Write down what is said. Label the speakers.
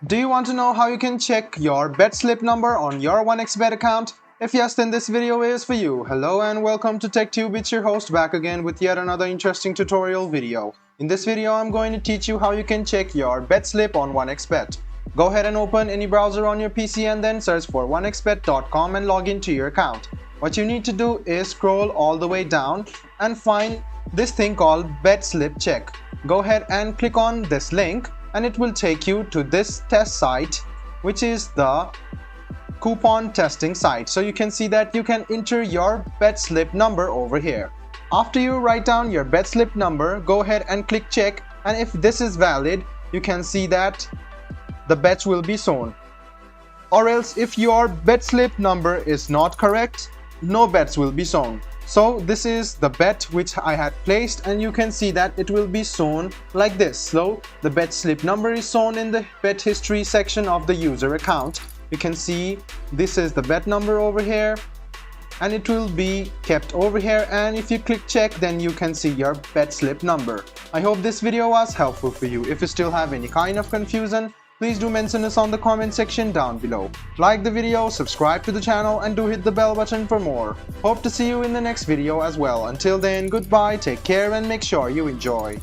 Speaker 1: Do you want to know how you can check your bet slip number on your 1xBet account? If yes, then this video is for you. Hello and welcome to TechTube. It's your host back again with yet another interesting tutorial video. In this video, I'm going to teach you how you can check your bet slip on 1xBet. Go ahead and open any browser on your PC and then search for 1xBet.com and log into your account. What you need to do is scroll all the way down and find this thing called Bet Slip Check. Go ahead and click on this link and it will take you to this test site, which is the coupon testing site. So you can see that you can enter your bet slip number over here. After you write down your bet slip number, go ahead and click check, and if this is valid, you can see that the bets will be shown. Or else if your bet slip number is not correct, no bets will be shown. So this is the bet which I had placed, and you can see that it will be shown like this. So the bet slip number is shown in the bet history section of the user account. You can see this is the bet number over here and it will be kept over here, and if you click check, then you can see your bet slip number. I hope this video was helpful for you. If you still have any kind of confusion, please do mention us on the comment section down below. Like the video, subscribe to the channel, and do hit the bell button for more. Hope to see you in the next video as well. Until then, goodbye, take care, and make sure you enjoy.